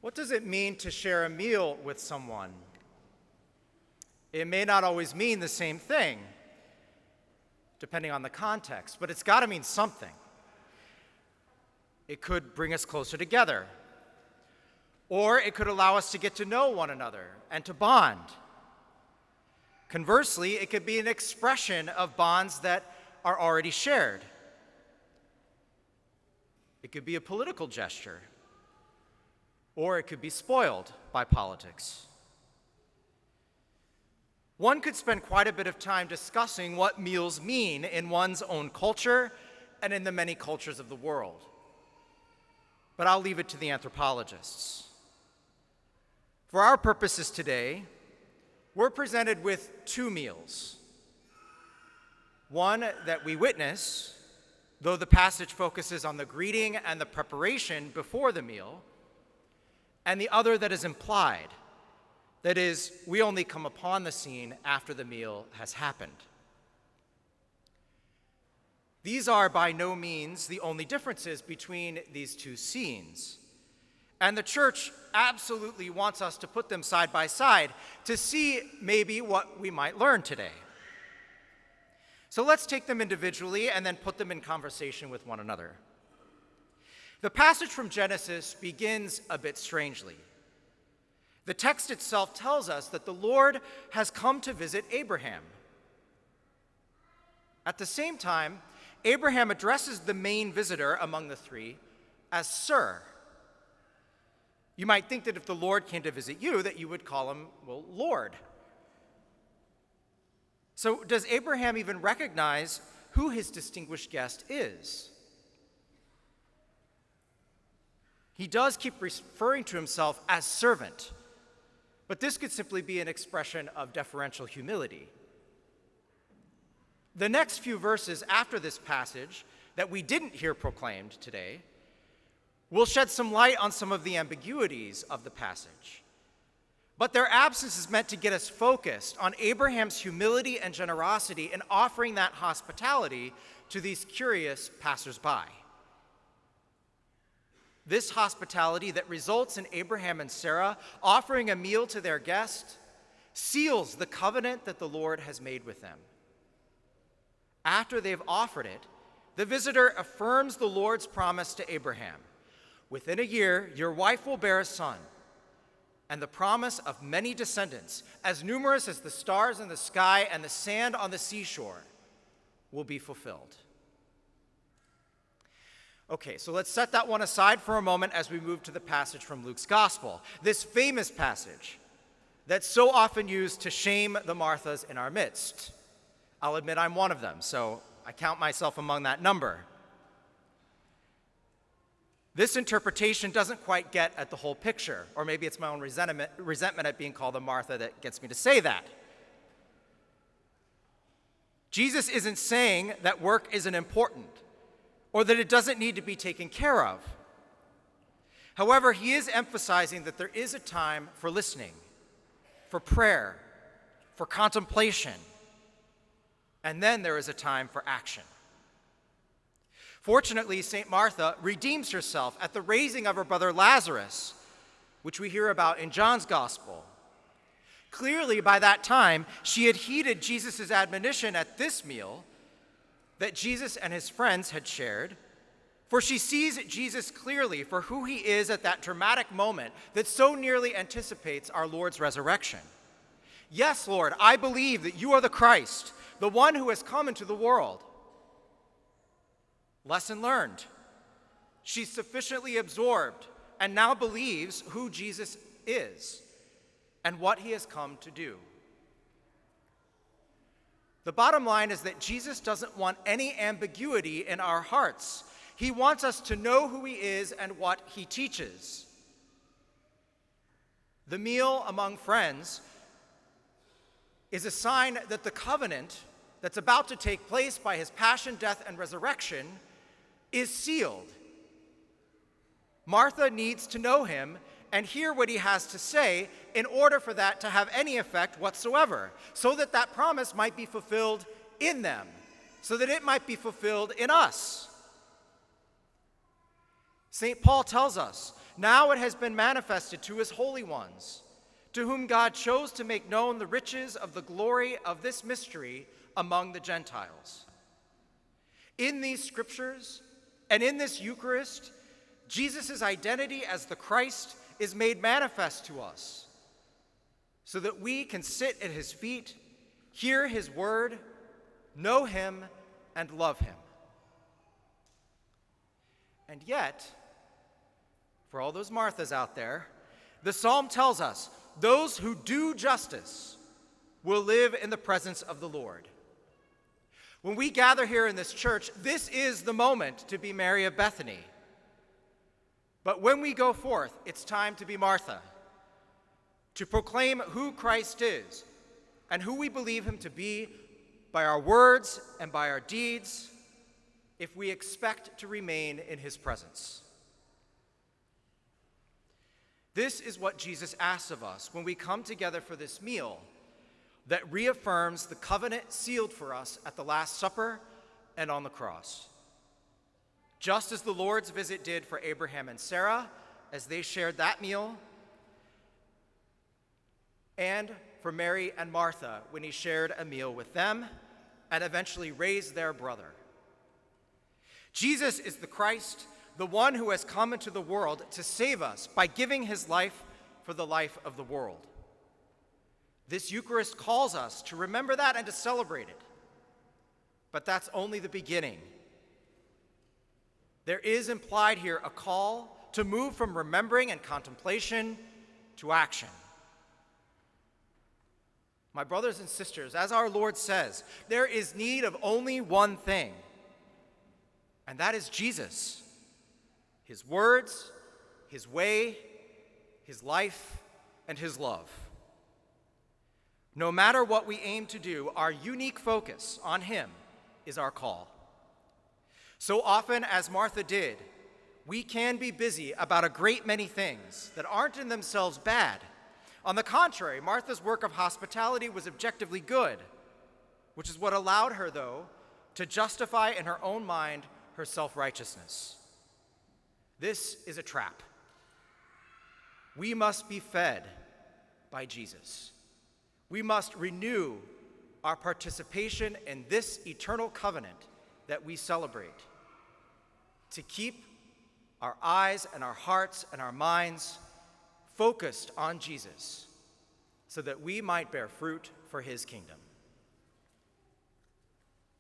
What does it mean to share a meal with someone? It may not always mean the same thing, depending on the context, but it's got to mean something. It could bring us closer together, or it could allow us to get to know one another and to bond. Conversely, it could be an expression of bonds that are already shared. It could be a political gesture, or it could be spoiled by politics. One could spend quite a bit of time discussing what meals mean in one's own culture and in the many cultures of the world. But I'll leave it to the anthropologists. For our purposes today, we're presented with two meals. One that we witness, though the passage focuses on the greeting and the preparation before the meal, and the other that is implied. That is, we only come upon the scene after the meal has happened. These are by no means the only differences between these two scenes. And the church absolutely wants us to put them side by side to see maybe what we might learn today. So let's take them individually and then put them in conversation with one another. The passage from Genesis begins a bit strangely. The text itself tells us that the Lord has come to visit Abraham. At the same time, Abraham addresses the main visitor among the three as Sir. You might think that if the Lord came to visit you, that you would call him, well, Lord. So does Abraham even recognize who his distinguished guest is? He does keep referring to himself as servant, but this could simply be an expression of deferential humility. The next few verses after this passage that we didn't hear proclaimed today will shed some light on some of the ambiguities of the passage. But their absence is meant to get us focused on Abraham's humility and generosity in offering that hospitality to these curious passersby. This hospitality that results in Abraham and Sarah offering a meal to their guest seals the covenant that the Lord has made with them. After they've offered it, the visitor affirms the Lord's promise to Abraham. Within a year, your wife will bear a son, and the promise of many descendants, as numerous as the stars in the sky and the sand on the seashore, will be fulfilled. Okay, so let's set that one aside for a moment as we move to the passage from Luke's Gospel, this famous passage that's so often used to shame the Marthas in our midst. I'll admit I'm one of them, so I count myself among that number. This interpretation doesn't quite get at the whole picture, or maybe it's my own resentment at being called a Martha that gets me to say that. Jesus isn't saying that work isn't important, or that it doesn't need to be taken care of. However, he is emphasizing that there is a time for listening, for prayer, for contemplation, and then there is a time for action. Fortunately, St. Martha redeems herself at the raising of her brother Lazarus, which we hear about in John's Gospel. Clearly, by that time, she had heeded Jesus' admonition at this meal that Jesus and his friends had shared, for she sees Jesus clearly for who he is at that dramatic moment that so nearly anticipates our Lord's resurrection. Yes, Lord, I believe that you are the Christ, the one who has come into the world. Lesson learned. She's sufficiently absorbed and now believes who Jesus is and what he has come to do. The bottom line is that Jesus doesn't want any ambiguity in our hearts. He wants us to know who he is and what he teaches. The meal among friends is a sign that the covenant that's about to take place by his passion, death, and resurrection is sealed. Martha needs to know him and hear what he has to say in order for that to have any effect whatsoever, so that that promise might be fulfilled in them, so that it might be fulfilled in us. St. Paul tells us, now it has been manifested to his holy ones, to whom God chose to make known the riches of the glory of this mystery among the Gentiles. In these scriptures and in this Eucharist, Jesus' identity as the Christ is made manifest to us, so that we can sit at his feet, hear his word, know him, and love him. And yet, for all those Marthas out there, the psalm tells us those who do justice will live in the presence of the Lord. When we gather here in this church, this is the moment to be Mary of Bethany. But when we go forth, it's time to be Martha, to proclaim who Christ is and who we believe him to be by our words and by our deeds, if we expect to remain in his presence. This is what Jesus asks of us when we come together for this meal that reaffirms the covenant sealed for us at the Last Supper and on the cross. Just as the Lord's visit did for Abraham and Sarah as they shared that meal, and for Mary and Martha when he shared a meal with them and eventually raised their brother. Jesus is the Christ, the one who has come into the world to save us by giving his life for the life of the world. This Eucharist calls us to remember that and to celebrate it. But that's only the beginning. There is implied here a call to move from remembering and contemplation to action. My brothers and sisters, as our Lord says, there is need of only one thing, and that is Jesus, his words, his way, his life, and his love. No matter what we aim to do, our unique focus on him is our call. So often, as Martha did, we can be busy about a great many things that aren't in themselves bad. On the contrary, Martha's work of hospitality was objectively good, which is what allowed her, though, to justify in her own mind her self-righteousness. This is a trap. We must be fed by Jesus. We must renew our participation in this eternal covenant that we celebrate, to keep our eyes and our hearts and our minds focused on Jesus, so that we might bear fruit for his kingdom.